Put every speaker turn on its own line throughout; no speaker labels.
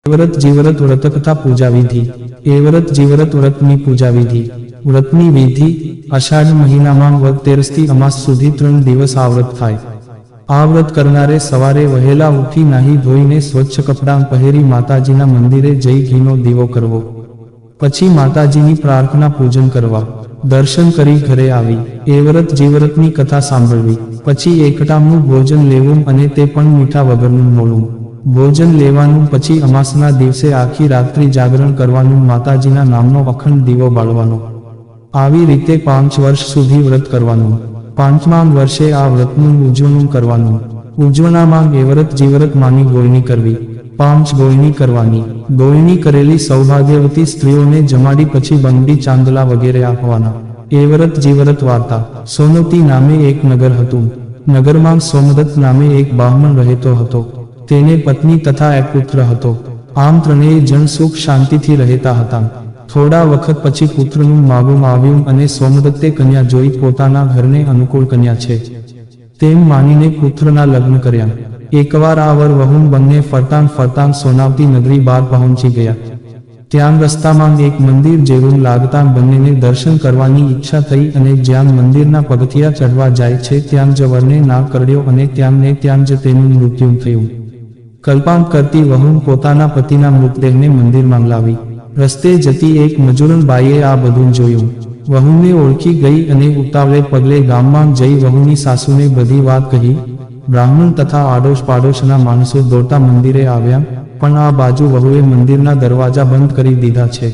વ્રત જીવ્રત વ્રતકથા પૂજા વિધિ એ વ્રત જીવ્રત વ્રતની પૂજા વિધિ વ્રતની વિધિ અષાઢ મહિનામાં વદ તેરસથી અમાસ સુધી 3 દિવસ આ વ્રત થાય। આ વ્રત કરનારે સવારે વહેલા ઉઠી નાહી ધોઈને સ્વચ્છ કપડાં પહેરી માતાજીના મંદિરે જઈ ઘીનો દીવો કરવો, પછી માતાજીની પ્રાર્થના પૂજન કરવા, દર્શન કરી ઘરે આવી એ વ્રત જીવ્રતની કથા સાંભળવી, પછી એકટાણું ભોજન લેવું અને તે પણ મીઠા વગરનું મોડું ભોજન લેવાનું, પછી અમાસના દિવસે આખી રાત્રિ જાગરણ કરવાનું, માતાજીના નામનો અખંડ દીવો બાળવાનો। આવી રીતે 5 વર્ષ સુધી વ્રત કરવાનું। 5મા વર્ષે આ વ્રતનું ઉજવણું કરવાનું। ઉજવણામાં એ વ્રત જીવ્રત માની ગોળણી કરવી, 5 ગોળણી કરવાની। ગોળણી કરેલી સૌભાગ્યવતી સ્ત્રીઓને જમાડી પછી બંગડી ચાંદલા વગેરે આપવાના। એ વ્રત જીવ્રત વાર્તા। સોનવતી નામે એક નગર હતું। નગરમાં સોમદત્ત નામે એક બ્રાહ્મણ રહેતો હતો। તેને પત્ની તથા એક પુત્ર હતો। આમ ત્રણેય જણ સુખ શાંતિથી રહેતા હતા। થોડા વખત પછી પુત્રનું માગું આવ્યું અને સોમદત્તે કન્યા જોઈ પોતાના ઘરને અનુકૂળ કન્યા છે તેમ માનીને પુત્રના લગ્ન કર્યા। એકવાર આ વર વહુ બંને ફરતાં સોનાવતી નગરી બહાર પહોંચી ગયા। ત્યાં રસ્તામાં એક મંદિર જેવું લાગતા બંનેને દર્શન કરવાની ઈચ્છા થઈ અને જ્યાં મંદિરના પગથિયા ચઢવા જાય છે ત્યાં જ વરને ના કરડ્યો અને ત્યાં જ તેનું મૃત્યુ થયું। કલ્પાંત કરતી વહુ પોતાના પતિના મૃતદેહને મંદિરમાં લાવી। રસ્તે જતી એક મજૂરન બાઈએ આ બધું જોયું। વહુને ઓળખી ગઈ અને ઉતાવળે પગલે ગામમાં જઈ વહુની સાસુને બધી વાત કહી। બ્રાહ્મણ તથા આડોશ પાડોશના માણસો દોડતા મંદિરે આવ્યા, પણ આ બાજુ વહુએ મંદિરના દરવાજા બંધ કરી દીધા છે।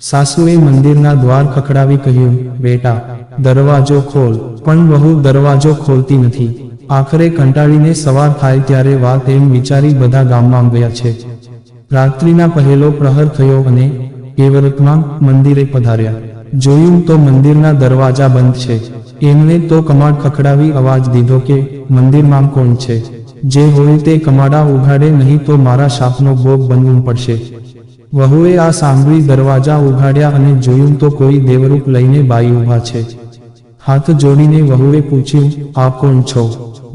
સાસુએ મંદિરના દ્વાર ખખડાવી કહ્યું, બેટા દરવાજો ખોલ, પણ વહુ દરવાજો ખોલતી નથી। આખરે કંટાળીને સવાર થાય ત્યારે વાત એમ વિચારી બધા ગામમાં ગયા છે। રાત્રિના પહેલો પ્રહર થયો અને એ વ્રતમાં મંદિરે પધાર્યા। જોયું તો મંદિરના દરવાજા બંધ છે। એમને તો કમાડ ખખડાવી અવાજ દીધો કે મંદિરમાં કોણ છે? જે હોય તે કમાડા ઉઘાડે, નહીં તો મારા શાપનો ભોગ બનવું પડશે। વહુએ આ સાંભળી દરવાજા ઉઘાડ્યા અને જોયું તો કોઈ દેવરૂપ લઈને બાઈ ઊભા છે। હાથ જોડીને વહુએ પૂછ્યું, આપ કોણ છો?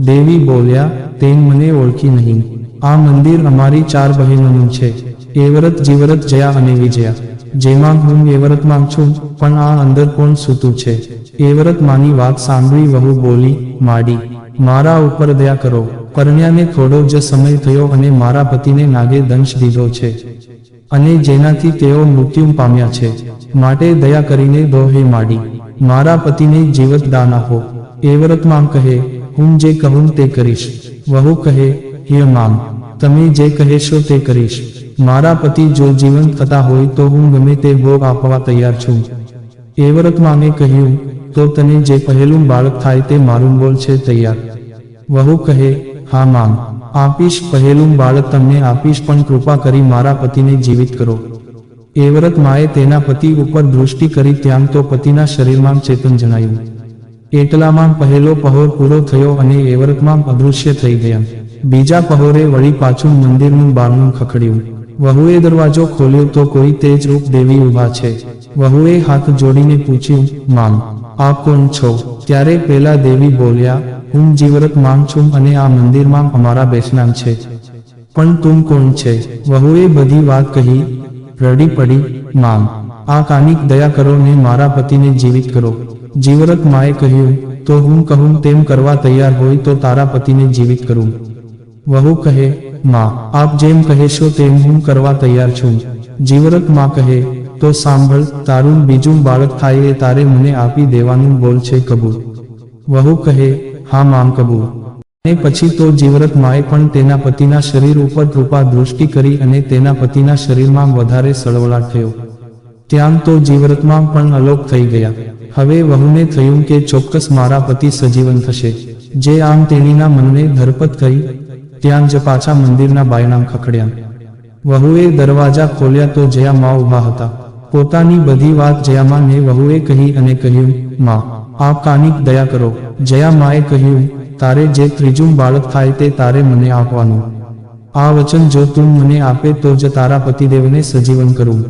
દેવી બોલ્યા, તેમ મને ઓળખી નહીં। આ મંદિર અમારી 4 બહેનોનું છે। એ વ્રત જીવ્રત જયા અને વિજયા, જેમાં હું એ વ્રતમાં છું, પણ આ અંદર કોણ સૂતું છે? એ વ્રત માની વાત સાંભળી વહુ બોલી, માડી મારા ઉપર દયા કરો। પરણ્યાને થોડો જ સમય થયો અને મારા પતિને નાગે દંશ દીધો છે અને જેનાથી તેઓ મૃત્યુ પામ્યા છે, માટે દયા કરીને દો હે માડી, મારા પતિને જીવત દાન આપો। એ વ્રતમાં કહે, હું જે કહું તે કરીશ। વહુ કહે, હે મામ, તમે જે કહેશો તે કરીશ। મારા પતિ જો જીવંત થતા હોય તો હું ગમે તે ભોગ આપવા તૈયાર છું। એ વ્રતમાં મેં કહ્યું, તો તને જે પહેલું બાળક થાય તે મારું બોલ છે તૈયાર? વહુ કહે, હા મામ, આપીશ, પહેલું બાળક તમને આપીશ, પણ કૃપા કરી મારા પતિને જીવિત કરો। એ વ્રત માએ તેના પતિ ઉપર દૃષ્ટિ કરી, ત્યાં તો પતિના શરીરમાં ચેતન જણાયું। એટલામાં પહેલો પહોર પૂરો થયો અને એ વ્રતમાં અદૃશ્ય થઈ ગયા। બીજા પહોરે વળી પાછું મંદિરનું બારણું ખખડ્યું। વહુએ દરવાજો ખોલ્યો તો કોઈ તેજ રૂપ દેવી ઊભા છે। વહુએ હાથ જોડીને પૂછ્યું, મામ આપ કોણ છો? ત્યારે પેલા દેવી બોલ્યા, હું જીવ્રત માંગ છું અને આ મંદિરમાં અમારા બેસનામ છે। પણ તું કોણ છે? વહુએ બધી વાત કહી। રડી પડી, મામ આ કાનિક દયા કરો ને મારા પતિને જીવિત કરો। જીવ્રત માએ કહ્યું, તો હું કહું તેમ કરવા તૈયાર હોય તો તારા પતિને જીવિત કરું। વહુ કહે, માં આપ જેમ કહેશો તેમ હું કરવા તૈયાર છું। જીવ્રત માં કહે, તો સાંભળ, તારું બીજું બાળક થાય એ તારે મને આપી દેવાનું બોલ છે કબૂલ? વહુ કહે, હા મામ કબૂલ। અને પછી તો જીવ્રત માએ પણ તેના પતિના શરીર ઉપર કૃપા દૃષ્ટિ કરી અને તેના પતિના શરીરમાં વધારે સળવળાટ થયો। ત્યાં તો જીવ્રતમાં પણ અલોપ થઈ ગયા। હવે વહુને થયું કે ચોક્કસ મારા પતિ સજીવન થશે। જે આમ તેણીના મનને ધરપત કરી। ત્યાં જ પાછા મંદિરના બાયણાં ખખડ્યા। વહુએ દરવાજા ખોલ્યા તો જયામાં ઊભા હતા। પોતાની બધી વાત જયામાને વહુએ કહી અને કહ્યું, માં આપ કાનિક દયા કરો। જયામાએ કહ્યું, તારે જે ત્રીજું બાળક થાય તે તારે મને આપવાનું। આ વચન જો તું મને આપે તો જ તારા પતિદેવને સજીવન કરું।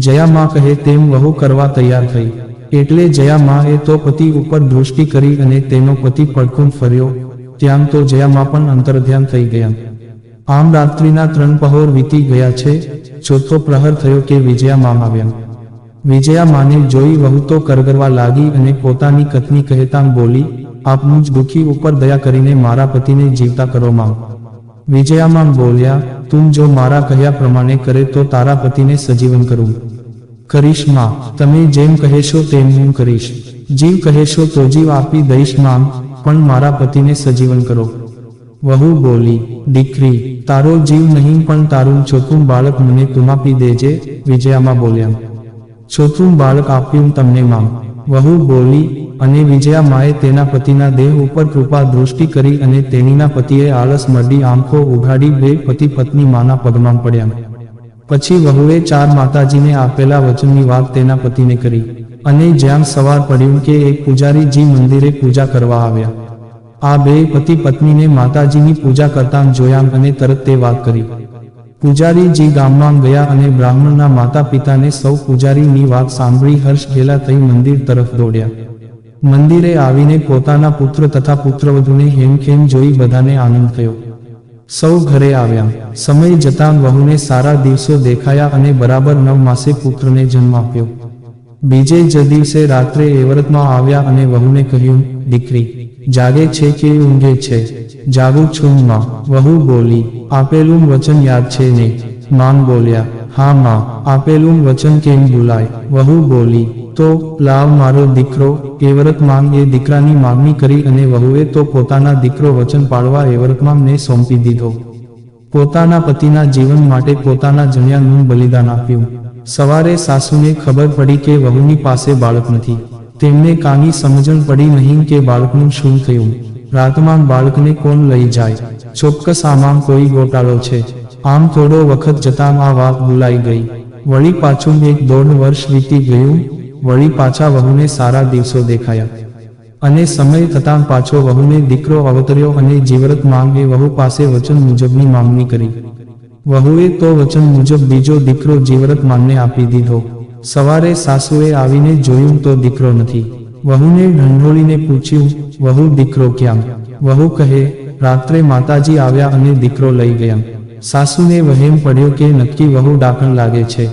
જયામા કહે તેમ વહુ કરવા તૈયાર થઈ। એટલે જયામાએ તો પતિ ઉપર દૃષ્ટિ કરી અને તેનો પતિ પડખું ફર્યો। ત્યાં તો જયામા પણ અંતર્ધ્યાન થઈ ગયા। આમ રાત્રિના 3 પહોર વીતી ગયા છે. ચોથો પ્રહર થયો કે વિજયા મામ આવ્યા. વિજયા માને જોઈ વહુ તો કરગરવા લાગી અને પોતાની કથની કહેતાં બોલી, આપનું જ દુઃખી ઉપર દયા કરીને મારા પતિને જીવતા કરો મામ. વિજયા મામ બોલ્યા, તું જો મારા કહ્યા પ્રમાણે કરે તો તારા પતિને સજીવન કરું. કરીશ માં, તમે જેમ કહેશો તેમ હું કરીશ. જીવ કહેશો તો જીવ આપી દઈશ મામ, પણ મારા પતિને સજીવન કરો. વહુ બોલી, દીકરી, તારો જીવ નહીં પણ તારું ચોથું બાળક મને તું આપી દેજે. વિજયામાં બોલ્યા, ચોથું બાળક આપ્યું તમને મામ. વહુ બોલી, અને વિજયા માએ તેના પતિના દેહ ઉપર કૃપા દૃષ્ટિ કરી અને તેણીના પતિએ આળસ મરડી આંખો ઉઘાડી બે પતિ પત્ની માના પગમાં પડ્યા. પછી વહુએ 4 માતાજીને આપેલા વચનની વાત તેના પતિને કરી. અને જ્યાં સવાર પડ્યું કે એક પૂજારીજી મંદિરે પૂજા કરવા આવ્યા. આ બે પતિ પત્નીને માતાજીની પૂજા કરતાં જોયા અને તરત તે વાત કરી. પૂજારીજી ગામમાં ગયા અને બ્રાહ્મણના માતા પિતાને સૌ પૂજારીની વાત સાંભળી હર્ષ ઘેલા થઈ મંદિર તરફ દોડ્યા. મંદિરે આવીને પોતાના પુત્ર તથા પુત્રવધૂને હેમખેમ જોઈ બધાને આનંદ થયો. સૌ ઘરે આવ્યા. સમય જતાં વહુને સારા દિવસો દેખાયા અને બરાબર 9 માસે પુત્રને જન્મ આપ્યો. બીજે જ દિવસે રાત્રે એવરતમાં આવ્યા અને વહુને કહ્યું, દીકરી, જાગે છે કે ઊંઘે છે? જાગું છું માં. વહુ બોલી, આપેલું વચન યાદ છે ને? માન બોલ્યા, હા માં, આપેલું વચન કેમ ભૂલાય? વહુ બોલી, તો લાવ મારો દીકરો. એવરતમાં એ દીકરાની માંગણી કરી અને વહુએ તો પોતાના દીકરો વચન પાળવા એવરતમાંને સોંપી દીધો. પોતાના પતિના જીવન માટે પોતાના જણિયાનું બલિદાન આપ્યું. સવારે સાસુને ખબર પડી કે વહુની પાસે બાળક નથી. તેમને કાની સમજણ પડી નહીં કે બાળકનું શું થયું. રાતમાં બાળકને કોણ લઈ જાય? ચોક્કસ આમાં કોઈ ગોટાળો છે. આમ થોડો વખત જતાં આ વાત ભૂલાઈ ગઈ. વળી પાછું 1.5 વર્ષ વીતી ગયું. વળી પાછા વહુને સારા દિવસો દેખાયા. અને સમય થતાં પાછો વહુને દીકરો અવતર્યો અને જીવરત માંગે વહુ પાસે વચન મુજબની માંગણી કરી. વહુએ તો વચન મુજબ બીજો દીકરો જીવરત માંગને આપી દીધો. સવારે સાસુએ આવીને જોયું તો દીકરો નથી. વહુને ઢંઢોળીને પૂછ્યું, વહુ દીકરો ક્યાં? વહુ કહે, રાત્રે માતાજી આવ્યા અને દીકરો લઈ ગયા. સાસુને વહેમ પડ્યો કે નક્કી વહુ ડાકણ લાગે છે.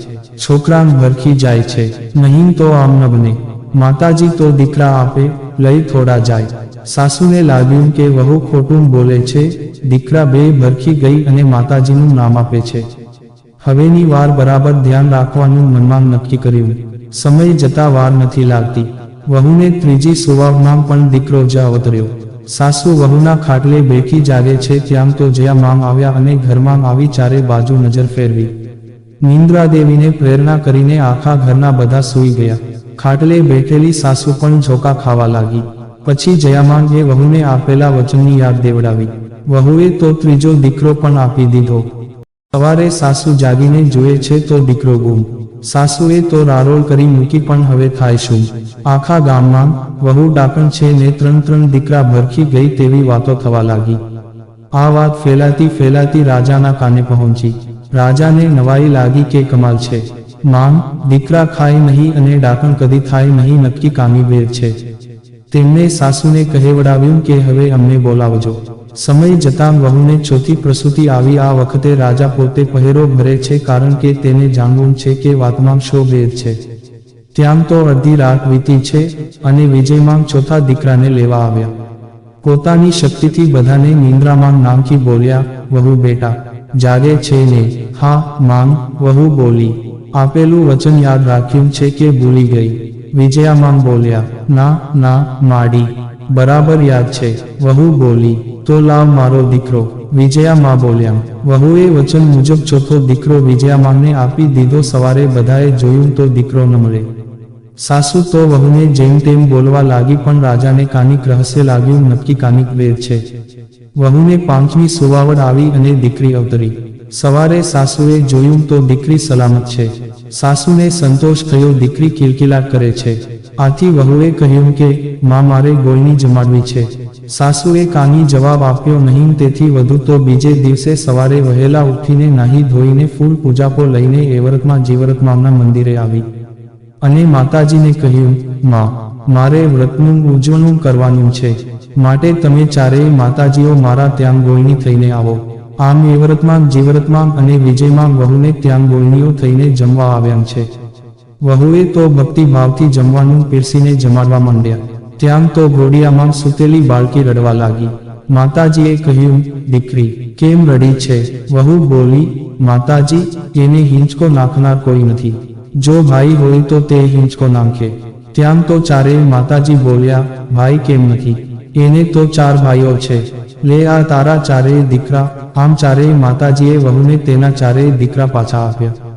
છોકરાન ભરખી જાય છે. નહીં તો આમ ન બને. માતાજી તો દીકરા આપે, લઈ થોડા જાય. સાસુને લાગ્યું કે વહુ ખોટું બોલે છે. દીકરા બે ભરખી ગઈ અને માતાજીનું નામ આપે છે. હવેની વાર બરાબર ધ્યાન રાખવાનું મનમાં નક્કી કર્યું. સમય જતા વાર નથી લાગતી. વહુને ત્રીજી સુવાવમાં પણ દીકરો જ અવતર્યો. સાસુ વહુના ખાટલે બેઠી જાગે છે ત્યાં તો જયા મામ આવ્યા અને ઘરમાં આવી ચારે બાજુ નજર ફેરવી. નિંદ્રાદેવીને પ્રેરણા કરીને આખા ઘરના બધા સૂઈ ગયા. ખાટલે બેઠેલી સાસુ પણ ઝોકા ખાવા લાગી. પછી જયામાન એ વહુને આપેલા વચનની યાદ દેવડાવી. વહુએ તો ત્રીજો દીકરો પણ આપી દીધો. સવારે સાસુ જાગીને જુએ છે તો દીકરો ગુમ. સાસુએ તો રારોળ કરી મૂકી પણ હવે થાય શું? આખા ગામમાં વહુ ડાકણ છે ને 3 દીકરા ભરખી ગઈ તેવી વાતો થવા લાગી. આ વાત ફેલાતી રાજાના કાને પહોંચી. રાજાને નવાઈ લાગી કે કમાલ છે. માંગ, દીકરા ખાય નહીં અને ડાકણ કદી થાય નહીં, નક્કી કામી વેર છે. તેમણે સાસુને કહેવડાવ્યું કે હવે અમને બોલાવજો. સમય જતાં વહુને ચોથી પ્રસૂતિ આવી. આ વખતે રાજા પોતે પહેરો ભરે છે કારણ કે તેને જાણવું છે કે વાતમાં શો વેર છે. ત્યાં તો અડધી રાત વીતી છે અને વિજયમાં ચોથા દીકરાને લેવા આવ્યા. પોતાની શક્તિથી બધાને નિંદ્રામાં નામથી બોલ્યા, વહુ બેટા, જાગે છે ને? હા માંગ. વહુ બોલી, આપેલું વચન યાદ રાખ્યું છે કે ભૂલી ગઈ? વિજયામાં બોલ્યા, ના માડી, બરાબર યાદ છે. વહુ બોલી, તો લાવ મારો દીકરો. વિજયામાં બોલ્યા. વહુએ વચન મુજબ ચોથો દીકરો વિજયામાંને આપી દીધો. સવારે બધાએ જોયું તો દીકરો ન મળે. સાસુ તો વહુને જેમ તેમ બોલવા લાગી પણ રાજાને કાનિક રહસ્ય લાગ્યું, નક્કી કાનિક વેર છે. વહુને 5મી સુવાવડ આવી અને દીકરી અવતરી. સવારે સાસુએ જોયું તો દીકરી સલામત છે. સાસુને સંતોષ થયો. દીકરી કિલકિલાટ કરે છે. આથી વહુએ કહ્યું કે માં, મારે ગોળણી જમાડવી છે. સાસુએ કાની જવાબ આપ્યો નહીં. તેથી વધુ તો બીજે દિવસે સવારે વહેલા ઉઠીને નાહી ધોઈને ફૂલ પૂજાપો લઈને એવરતમાં જીવરતમામના મંદિરે આવી અને માતાજીને કહ્યું, માં, મારે વ્રતનું ઉજવણું કરવાનું છે, માટે તમે ચારેય માતાજીઓ મારા ત્યાં ગોળણી થઈને આવો. આમ એ વ્રતમાં જીવ્રતમાં અને વિજયમાં વહુને ત્યાં ગોળણીઓ થઈને જમવા આવ્યા છે. વહુએ તો ભક્તિભાવથી જમવાનું પીરસીને જમાડવા માંડ્યા. ત્યાં તો ઘોડિયામાં સૂતેલી બાળકી રડવા લાગી. માતાજીએ કહ્યું, દીકરી કેમ રડી છે? વહુ બોલી, માતાજી, એને હિંચકો નાખનાર કોઈ નથી. જો ભાઈ હોય તો તે હિંચકો નાખે. ત્યાં તો ચારેય માતાજી બોલ્યા, ભાઈ કેમ નથી? એને તો 4 ભાઈઓ છે. લે આ તારા ચારેય દીકરા. આમ ચારેય માતાજીએ વહુને તેના ચારેય દીકરા પાછા આપ્યા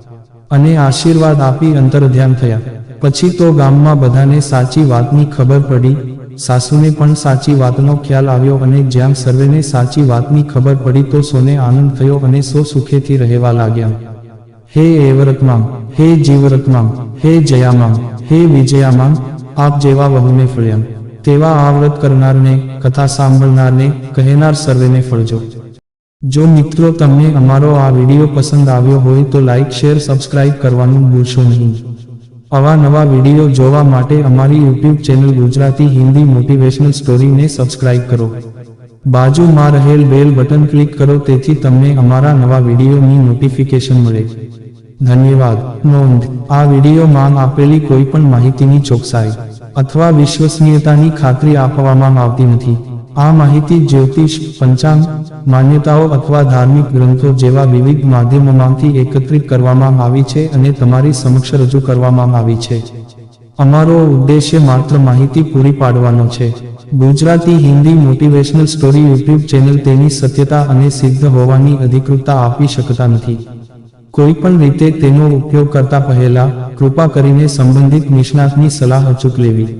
અને આશીર્વાદ આપી અંતર્ધ્યાન થયા. પછી તો ગામમાં બધાને સાચી વાતની ખબર પડી. સાસુને પણ સાચી વાતનો ખ્યાલ આવ્યો અને જ્યાં સર્વેને સાચી વાતની ખબર પડી તો સોને આનંદ થયો અને સો સુખેથી રહેવા લાગ્યા. હે એવ્રતમાં, હે જીવ્રતમાં, હે જયામાં, હે વિજયામાં, આપ જેવા વહુને ફળ્યા તેવા આ વ્રત કરનારને, કથા સાંભળનારને, કહેનાર સર્વેને ફળજો. જો મિત્રો તમને અમારો આ વિડીયો પસંદ આવ્યો હોય તો લાઈક, શેર, સબસ્ક્રાઇબ કરવાનું ભૂલશો નહીં. આવા નવા વિડીયો જોવા માટે અમારી YouTube channel Gujarati Hindi motivational સ્ટોરીને સબસ્ક્રાઇબ કરો. બાજુમાં રહેલ બેલ બટન ક્લિક કરો તેથી તમને અમારા નવા વિડીયોની નોટિફિકેશન મળે. ધન્યવાદ. નોંધ: આ વિડીયોમાં આપેલી કોઈ પણ માહિતીની ચોકસાઈ અથવા વિશ્વસનીયતાની ખાતરી આપવામાં આવતી નથી. આ માહિતી જ્યોતિષ, પંચાંગ, માન્યતાઓ અથવા ધાર્મિક ગ્રંથો જેવા વિવિધ માધ્યમોમાંથી એકત્રિત કરવામાં આવી છે અને તમારી સમક્ષ રજૂ કરવામાં આવી છે. અમારો ઉદ્દેશ્ય માત્ર માહિતી પૂરી પાડવાનો છે. Gujarati Hindi motivational story YouTube channel તેની સત્યતા અને સિદ્ધ હોવાની અધિકૃતતા આપી શકતા નથી. કોઈ પણ રીતે તેનો ઉપયોગ કરતા પહેલા કૃપા કરીને સંબંધિત નિષ્ણાતની સલાહ અચૂક લેવી.